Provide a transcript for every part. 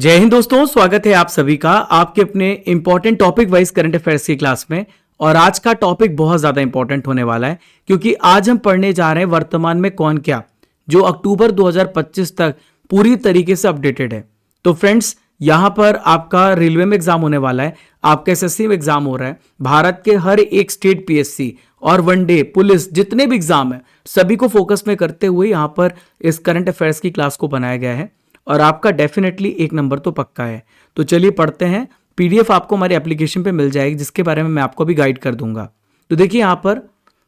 जय हिंद दोस्तों, स्वागत है आप सभी का आपके अपने important topic wise current affairs की क्लास में। और आज का टॉपिक बहुत ज्यादा इंपॉर्टेंट होने वाला है क्योंकि आज हम पढ़ने जा रहे हैं वर्तमान में कौन क्या, जो अक्टूबर 2025 तक पूरी तरीके से अपडेटेड है। तो फ्रेंड्स, यहां पर आपका रेलवे में एग्जाम होने वाला है, आपका एसएससी में एग्जाम हो रहा है, भारत के हर एक स्टेट पीएससी और वनडे पुलिस जितने भी एग्जाम है सभी को फोकस में करते हुए यहां पर इस करंट अफेयर्स की क्लास को बनाया गया है और आपका डेफिनेटली एक नंबर तो पक्का है। तो चलिए पढ़ते हैं। पीडीएफ आपको हमारे एप्लीकेशन पे मिल जाएगी जिसके बारे में मैं आपको भी गाइड कर दूंगा। तो देखिए यहां पर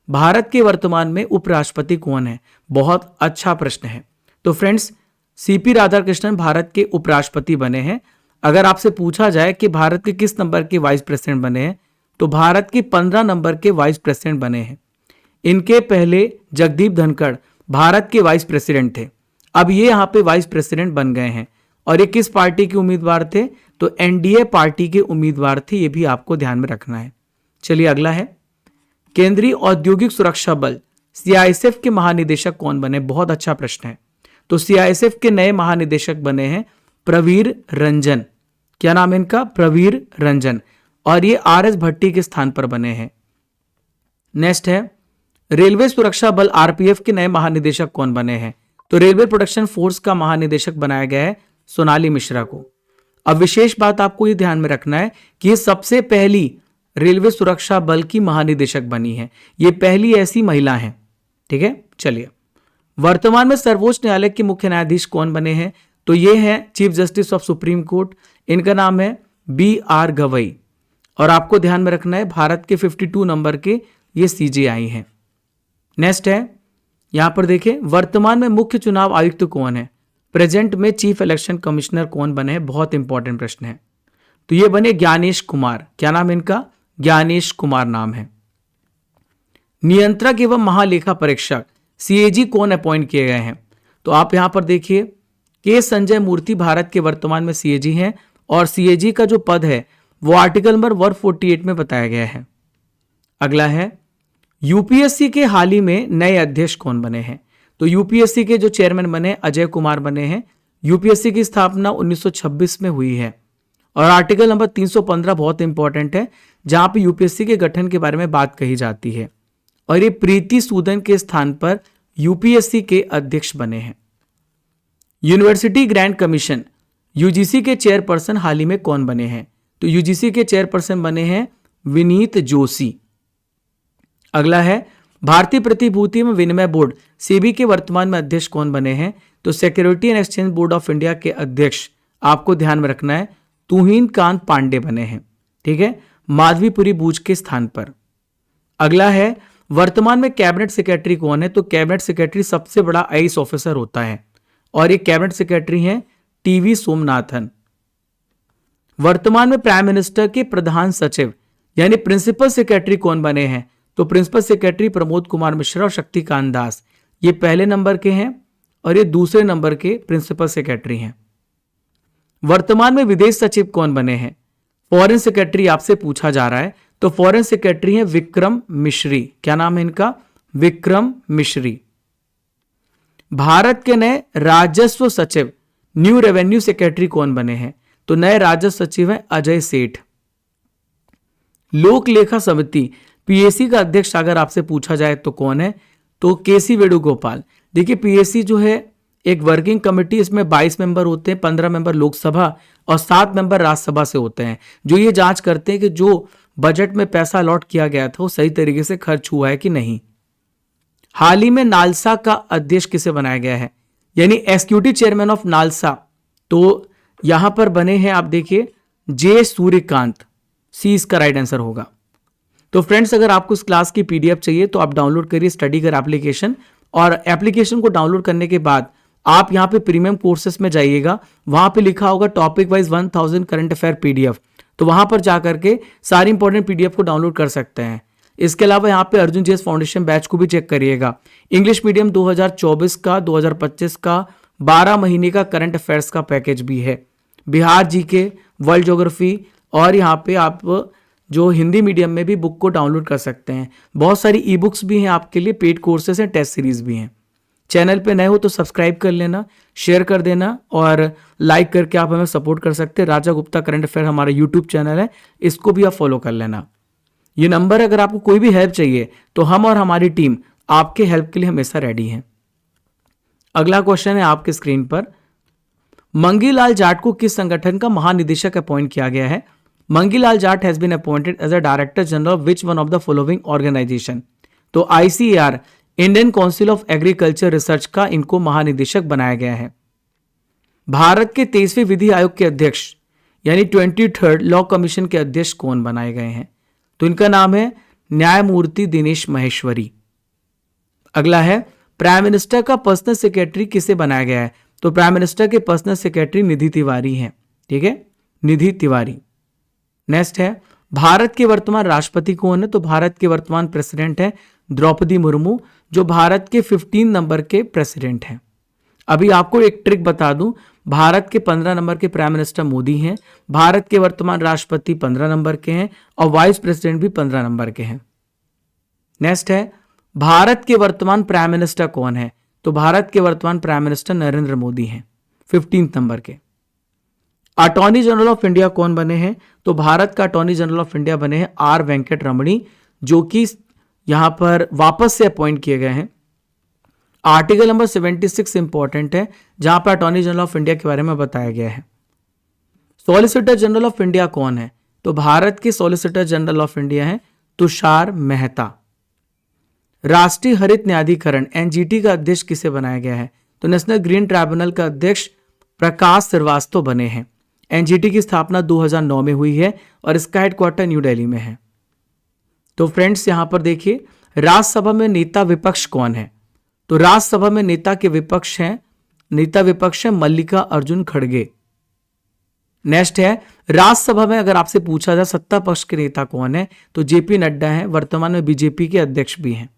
भारत के वर्तमान में उपराष्ट्रपति कौन है, बहुत अच्छा प्रश्न है। तो फ्रेंड्स, सीपी राधाकृष्णन भारत के उपराष्ट्रपति बने हैं। अगर आपसे पूछा जाए कि भारत के किस नंबर के वाइस प्रेसिडेंट बने हैं तो भारत के 15 नंबर के वाइस प्रेसिडेंट बने हैं। इनके पहले जगदीप धनखड़ भारत के वाइस प्रेसिडेंट थे, अब ये यहां पे वाइस प्रेसिडेंट बन गए हैं। और ये किस पार्टी के उम्मीदवार थे तो एनडीए पार्टी के उम्मीदवार थे, ये भी आपको ध्यान में रखना है। चलिए अगला है, केंद्रीय औद्योगिक सुरक्षा बल सीआईएसएफ के महानिदेशक कौन बने, बहुत अच्छा प्रश्न है। तो सीआईएसएफ के नए महानिदेशक बने हैं प्रवीर रंजन। क्या नाम है इनका? प्रवीर रंजन। और ये आरएस भट्टी के स्थान पर बने हैं। नेक्स्ट है, रेलवे सुरक्षा बल आरपीएफ के नए महानिदेशक कौन बने हैं तो रेलवे प्रोटेक्शन फोर्स का महानिदेशक बनाया गया है सोनाली मिश्रा को। अब विशेष बात आपको ये ध्यान में रखना है कि ये सबसे पहली रेलवे सुरक्षा बल की महानिदेशक बनी है, ये पहली ऐसी महिला है। ठीक है, चलिए वर्तमान में सर्वोच्च न्यायालय के मुख्य न्यायाधीश कौन बने हैं तो ये हैं chief justice of supreme court, इनका नाम है बी आर गवई। और आपको ध्यान में रखना है भारत के 52 नंबर के ये सीजेआई हैं। नेक्स्ट है, यहां पर देखिए वर्तमान में मुख्य चुनाव आयुक्त कौन है, प्रेजेंट में चीफ इलेक्शन कमिश्नर कौन बने हैं, बहुत इंपॉर्टेंट प्रश्न है। तो ये बने ज्ञानेश कुमार। क्या नाम है इनका? ज्ञानेश कुमार नाम है। नियंत्रक एवं महालेखा परीक्षक सीएजी कौन अपॉइंट किए गए हैं तो आप यहां पर देखिए के संजय मूर्ति भारत के वर्तमान में सीएजी हैं और सीएजी का जो पद है वो आर्टिकल नंबर 148 में बताया गया है। अगला है, यूपीएससी के हाल ही में नए अध्यक्ष कौन बने हैं तो यूपीएससी के जो चेयरमैन बने अजय कुमार बने हैं। यूपीएससी की स्थापना 1926 में हुई है और आर्टिकल नंबर 315 बहुत इंपॉर्टेंट है जहां पे यूपीएससी के गठन के बारे में बात कही जाती है और ये प्रीति सूदन के स्थान पर यूपीएससी के अध्यक्ष बने हैं। यूनिवर्सिटी ग्रांट कमीशन यूजीसी के चेयरपर्सन हाल ही में कौन बने हैं तो यूजीसी के चेयरपर्सन बने हैं विनीत जोशी। अगला है, भारतीय प्रतिभूति एवं विनिमय बोर्ड सेबी के वर्तमान में अध्यक्ष कौन बने हैं तो security and exchange board of India के अध्यक्ष आपको ध्यान में रखना है तुहिन कांत पांडे बने हैं। ठीक है, माधवीपुरी बूच के स्थान पर। अगला है, वर्तमान में कैबिनेट सेक्रेटरी कौन है तो कैबिनेट सेक्रेटरी सबसे बड़ा आईएएस ऑफिसर होता है और ये कैबिनेट सेक्रेटरी हैं टीवी सोमनाथन। वर्तमान में प्राइम मिनिस्टर के प्रधान सचिव यानी प्रिंसिपल सेक्रेटरी कौन बने हैं तो प्रिंसिपल सेक्रेटरी प्रमोद कुमार मिश्रा और शक्तिकांत दास, ये पहले नंबर के हैं और ये दूसरे नंबर के प्रिंसिपल सेक्रेटरी हैं। वर्तमान में विदेश सचिव कौन बने हैं, फॉरेन सेक्रेटरी आपसे पूछा जा रहा है तो फॉरेन सेक्रेटरी हैं विक्रम मिश्री। क्या नाम है इनका? विक्रम मिश्री। भारत के नए राजस्व सचिव न्यू रेवेन्यू सेक्रेटरी कौन बने हैं तो नए राजस्व सचिव हैं अजय सेठ। लोक लेखा समिति पीएससी का अध्यक्ष अगर आपसे पूछा जाए तो कौन है तो केसी वेणुगोपाल। देखिए पीएससी जो है एक वर्किंग कमेटी, इसमें 22 मेंबर होते हैं, 15 मेंबर लोकसभा और 7 मेंबर राज्यसभा से होते हैं जो ये जांच करते हैं कि जो बजट में पैसा अलॉट किया गया था वो सही तरीके से खर्च हुआ है कि नहीं। हाल ही में नालसा का अध्यक्ष किसे बनाया गया है यानी एग्जीक्यूटिव चेयरमैन ऑफ नालसा, तो यहां पर बने हैं आप देखिए जे सूर्यकांत। सी इसका राइट आंसर होगा। तो फ्रेंड्स, अगर आपको इस क्लास की पीडीएफ चाहिए तो आप डाउनलोड करिए स्टडी कर एप्लीकेशन और एप्लीकेशन को डाउनलोड करने के बाद आप यहां पे प्रीमियम कोर्सेस में जाइएगा, वहां पे लिखा होगा topic wise 1000 current affair PDF, तो वहां पर जाकर के सारी इंपॉर्टेंट पीडीएफ को डाउनलोड कर सकते हैं। इसके अलावा यहाँ पे अर्जुन जीएस फाउंडेशन बैच को भी चेक करिएगा। इंग्लिश मीडियम 2024 का 2025 का 12 महीने का करंट अफेयर्स का पैकेज भी है, बिहार जीके, वर्ल्ड ज्योग्राफी और यहाँ पे आप जो हिंदी मीडियम में भी बुक को डाउनलोड कर सकते हैं। बहुत सारी ई बुक्स भी हैं आपके लिए, पेड कोर्सेस हैं, टेस्ट सीरीज भी हैं। चैनल पे नए हो तो सब्सक्राइब कर लेना, शेयर कर देना और लाइक करके आप हमें सपोर्ट कर सकते हैं। राजा गुप्ता करंट अफेयर हमारा यूट्यूब चैनल है, इसको भी आप फॉलो कर लेना। ये नंबर, अगर आपको कोई भी हेल्प चाहिए तो हम और हमारी टीम आपके हेल्प के लिए हमेशा रेडी हैं। अगला क्वेश्चन है आपके स्क्रीन पर, मंगीलाल जाट को किस संगठन का महानिदेशक अपॉइंट किया गया है? Mangilal Jat has been appointed as a director general of which one of the following organization? तो ICAR, Indian council of agriculture research का इनको महानिदेशक बनाया गया है। भारत के 23वें विधि आयोग के अध्यक्ष यानी 23rd लॉ कमीशन के अध्यक्ष कौन बनाए गए हैं? तो इनका नाम है न्यायमूर्ति दिनेश महेश्वरी। अगला है, प्राइम मिनिस्टर का पर्सनल सेक्रेटरी किसे बनाया गया है? तो प्राइम मिनिस्टर के पर्सनल सेक्रेटरी निधि तिवारी हैं। ठीक है, निधि तिवारी। नेक्स्ट है, भारत के वर्तमान राष्ट्रपति कौन है? तो भारत के वर्तमान प्रेसिडेंट है द्रौपदी मुर्मू, जो भारत के 15 नंबर के प्रेसिडेंट हैं। अभी आपको एक ट्रिक बता दूं, भारत के 15 नंबर के प्राइम मिनिस्टर मोदी हैं, भारत के वर्तमान राष्ट्रपति 15 नंबर के हैं और वाइस प्रेसिडेंट भी 15 नंबर के हैं। नेक्स्ट है, भारत के वर्तमान प्राइम मिनिस्टर कौन है? तो भारत के वर्तमान प्राइम मिनिस्टर नरेंद्र मोदी हैं, 15 नंबर के। अटॉर्नी जनरल ऑफ इंडिया कौन बने हैं? तो भारत का अटॉर्नी जनरल ऑफ इंडिया बने हैं R वेंकट रमणी, जो कि यहां पर वापस से अपॉइंट किए गए हैं। आर्टिकल नंबर 76 इंपॉर्टेंट है, जहां पर अटॉर्नी जनरल ऑफ इंडिया के बारे में बताया गया है। सॉलिसिटर जनरल ऑफ इंडिया कौन है? तो भारत के सॉलिसिटर जनरल ऑफ इंडिया हैं तुषार मेहता। राष्ट्रीय हरित न्यायाधिकरण NGT का अध्यक्ष किसे बनाया गया है? तो नेशनल ग्रीन ट्राइब्यूनल का अध्यक्ष प्रकाश श्रीवास्तव बने हैं। NGT की स्थापना 2009 में हुई है और इसका हेडक्वार्टर न्यू दिल्ली में है। तो फ्रेंड्स, यहां पर देखिए, राज्यसभा में नेता विपक्ष कौन है? तो राज्यसभा में नेता विपक्ष है मल्लिका अर्जुन खड़गे। नेक्स्ट है, राज्यसभा में अगर आपसे पूछा जाए सत्ता पक्ष के नेता कौन है? तो JP नड्डा है, वर्तमान में BJP के अध्यक्ष भी हैं।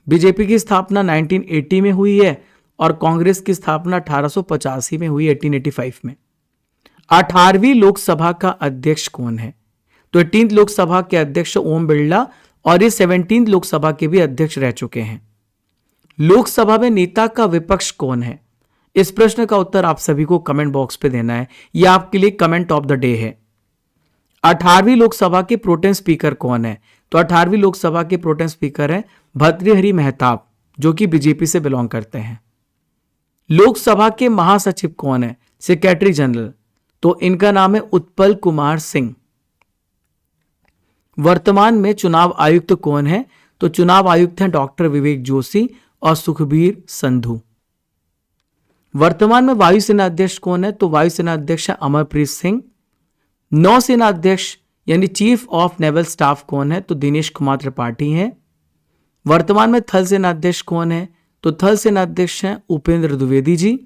BJP की स्थापना 1980 में हुई है और कांग्रेस की स्थापना 1885 में हुई, 1885 में। 18वीं लोकसभा का अध्यक्ष कौन है? तो 18th लोकसभा के अध्यक्ष ओम बिरला और ये 17th लोकसभा के भी अध्यक्ष रह चुके हैं। लोकसभा में नेता का विपक्ष कौन है? इस प्रश्न का उत्तर आप सभी को कमेंट बॉक्स पे देना है, यह आपके लिए कमेंट ऑफ द डे है। 18वीं लोकसभा के प्रोटेम स्पीकर कौन है? तो 18वीं लोकसभा के प्रोटेम स्पीकर है भर्तृहरि मेहताब, जो कि BJP से बिलोंग करते हैं। लोकसभा के महासचिव कौन है? सेक्रेटरी जनरल, तो इनका नाम है उत्पल कुमार सिंह। वर्तमान में चुनाव आयुक्त कौन है? तो चुनाव आयुक्त हैं डॉक्टर विवेक जोशी और सुखबीर संधू। वर्तमान में वायुसेना अध्यक्ष कौन है? तो वायुसेना अध्यक्ष है अमरप्रीत सिंह। नौसेना अध्यक्ष यानी चीफ ऑफ नेवल स्टाफ कौन है? तो दिनेश कुमार त्रिपाठी हैं। वर्तमान में थल सेना अध्यक्ष कौन है? तो थल सेना अध्यक्ष हैं Upendra Dwivedi ji.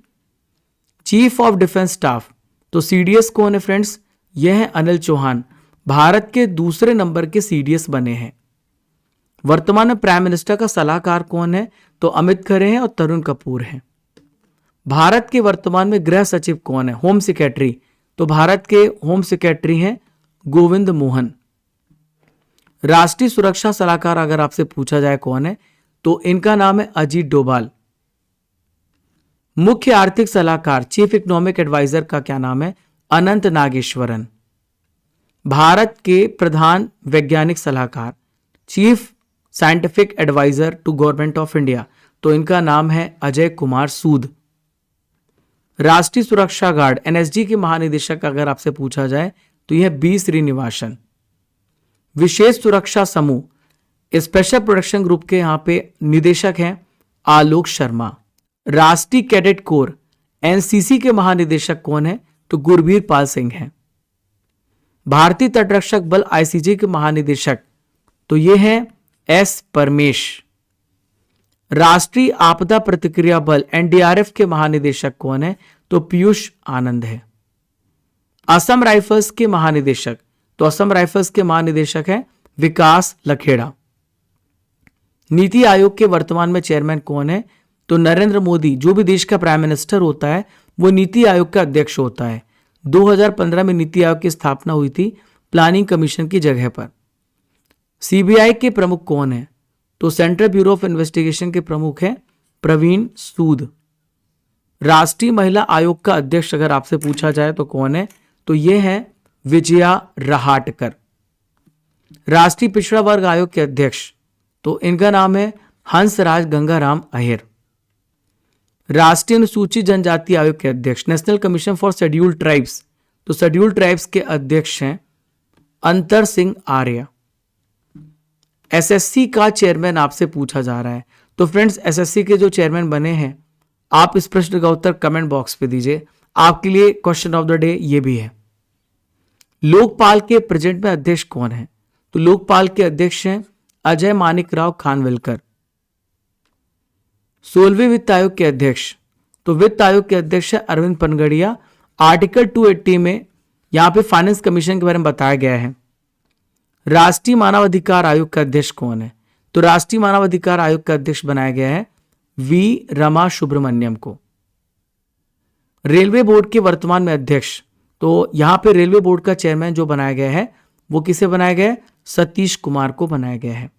Chief of defence staff, तो CDS कौन है फ्रेंड्स? यह है अनिल चौहान, भारत के दूसरे नंबर के CDS बने हैं। वर्तमान में प्राइम मिनिस्टर का सलाहकार कौन है? तो अमित खरे हैं और तरुण कपूर हैं। भारत के वर्तमान में गृह सचिव कौन है? होम सेक्रेटरी, तो भारत के होम सेक्रेटरी हैं गोविंद मोहन। राष्ट्रीय सुरक्षा सलाहकार अगर आपसे पूछा जाए कौन है, तो इनका नाम है अजीत डोभाल। मुख्य आर्थिक सलाहकार चीफ इकोनॉमिक एडवाइजर का क्या नाम है? अनंत नागेश्वरन। भारत के प्रधान वैज्ञानिक सलाहकार chief scientific adviser to government of India, तो इनका नाम है अजय कुमार सूद। राष्ट्रीय सुरक्षा गार्ड NSG के महानिदेशक अगर आपसे पूछा जाए तो यह B श्रीनिवासन। विशेष सुरक्षा समूह स्पेशल प्रोटेक्शन ग्रुप के यहां पे निदेशक हैं आलोक शर्मा। राष्ट्रीय कैडेट कोर NCC के महानिदेशक कौन है? तो गुरबीर पाल सिंह हैं। भारतीय तटरक्षक बल ICJ के महानिदेशक, तो ये हैं S परमेश। राष्ट्रीय आपदा प्रतिक्रिया बल NDRF के महानिदेशक कौन है? तो पीयूष आनंद है। असम राइफल्स के महानिदेशक, तो असम राइफल्स के महानिदेशक हैं विकास लखेड़ा। नीति आयोग के वर्तमान में चेयरमैन कौन है? तो नरेंद्र मोदी। जो भी देश का प्राइम मिनिस्टर होता है वो नीति आयोग का अध्यक्ष होता है। 2015 में नीति आयोग की स्थापना हुई थी प्लानिंग कमीशन की जगह पर। CBI के प्रमुख कौन है? तो सेंट्रल ब्यूरो ऑफ इन्वेस्टिगेशन के प्रमुख हैं प्रवीण सूद। राष्ट्रीय महिला आयोग का अध्यक्ष अगर आपसे पूछा जाए तो कौन है, तो ये है विजया रहाटकर। राष्ट्रीय पिछड़ा वर्ग आयोग के अध्यक्ष, तो इनका नाम है हंसराज गंगाराम अहिर। राष्ट्रीय अनुसूचित जनजाति आयोग के अध्यक्ष, national commission for scheduled tribes, तो शेड्यूल्ड ट्राइब्स के अध्यक्ष हैं अंतर सिंह आर्य। एसएससी का चेयरमैन आपसे पूछा जा रहा है, तो फ्रेंड्स एसएससी के जो चेयरमैन बने हैं, आप इस प्रश्न का उत्तर कमेंट बॉक्स पे दीजिए। आपके लिए क्वेश्चन ऑफ द डे ये भी है। लोकपाल के प्रेजेंट में अध्यक्ष कौन है, तो लोकपाल के अध्यक्ष हैं अजय मानिकराव खानविलकर। 16वें वित्त आयोग के अध्यक्ष, तो वित्त आयोग के अध्यक्ष है अरविंद पनगड़िया। आर्टिकल 280 में यहां पे फाइनेंस कमीशन के बारे में बताया गया है। राष्ट्रीय मानव अधिकार आयोग का अध्यक्ष कौन है, तो राष्ट्रीय मानव अधिकार आयोग का अध्यक्ष बनाया गया है वी रमा सुब्रमण्यम को। रेलवे बोर्ड के वर्तमान में अध्यक्ष, तो यहां पे रेलवे बोर्ड का चेयरमैन जो बनाया गया है वो किसे बनाया गया है, सतीश कुमार को बनाया गया है।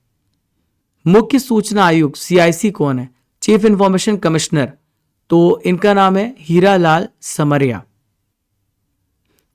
मुख्य सूचना आयुक्त सीआईसी कौन है, चीफ इंफॉर्मेशन कमिश्नर, तो इनका नाम है हीरालाल समरिया।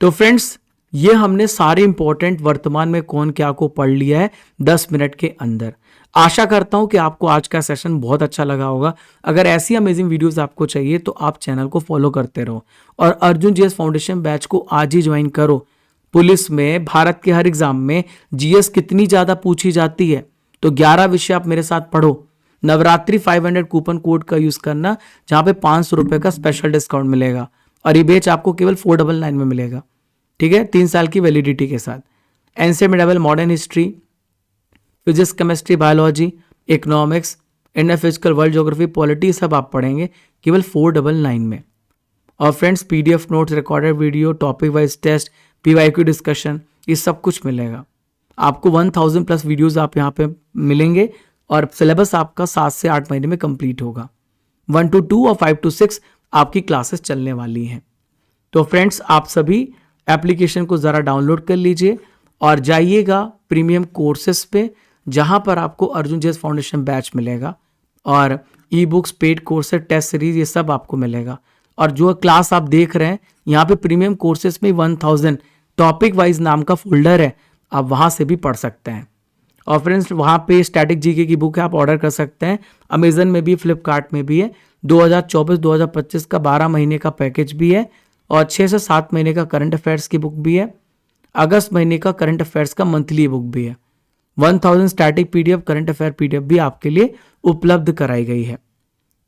तो फ्रेंड्स ये हमने सारे इंपॉर्टेंट वर्तमान में कौन क्या को पढ़ लिया है 10 मिनट के अंदर। आशा करता हूं कि आपको आज का सेशन बहुत अच्छा लगा होगा। अगर ऐसी अमेजिंग वीडियोस आपको चाहिए तो आप चैनल को फॉलो करते रहो और अर्जुन जीएस फाउंडेशन बैच को आज ही ज्वाइन करो। पुलिस में, भारत के हर एग्जाम में जीएस कितनी ज्यादा पूछी जाती है, तो 11 विषय आप मेरे साथ पढ़ो। नवरात्रि 500 कूपन कोड का यूज करना, जहां पे 500 रुपए का स्पेशल डिस्काउंट मिलेगा और ये बैच आपको केवल 499 में मिलेगा। ठीक है, 3 साल की वैलिडिटी के साथ। NCERT modern history, physics, chemistry, biology, economics, Indian physical, world geography, polity, सब आप पढ़ेंगे केवल 499 में। और friends PDF notes, recorded video, topic wise test, PYQ discussion, ये सब कुछ मिलेगा आपको। 1000 प्लस वीडियोस आप यहाँ पे मिलेंगे और सिलेबस आपका 7 से 8 महीने में कंप्लीट होगा। 1 to 2 और 5 to 6 आपकी क्लासेस चलने वाली हैं। तो फ्रेंड्स आप सभी एप्लीकेशन को ज़रा डाउनलोड कर लीजिए और जाइएगा प्रीमियम कोर्सेस पे, जहां पर आपको अर्जुन जीएस फाउंडेशन बैच मिलेगा और e books, paid courses, test series, ये सब आपको मिलेगा। और जो क्लास आप देख रहे हैं यहाँ पे प्रीमियम कोर्सेज में 1000 टॉपिक वाइज नाम का फोल्डर है, आप वहां से भी पढ़ सकते हैं। और फ्रेंड्स वहां पे स्टैटिक जीके की बुक है, आप ऑर्डर कर सकते हैं। अमेजन में भी, फ्लिपकार्ट में भी है। 2024-2025 का 12 महीने का पैकेज भी है और 6 से 7 महीने का करंट अफेयर्स की बुक भी है। अगस्त महीने का करंट अफेयर्स का मंथली बुक भी है। 1000 static PDF, current affair PDF भी आपके लिए उपलब्ध कराई गई है।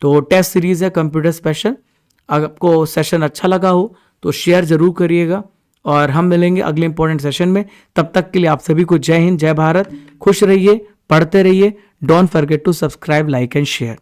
तो टेस्ट सीरीज है कंप्यूटर स्पेशल। अगर आपको सेशन अच्छा लगा हो तो शेयर जरूर करिएगा और हम मिलेंगे अगले इंपॉर्टेंट सेशन में। तब तक के लिए आप सभी को जय हिंद, जय भारत। खुश रहिए, पढ़ते रहिए। Don't forget to subscribe, like and share.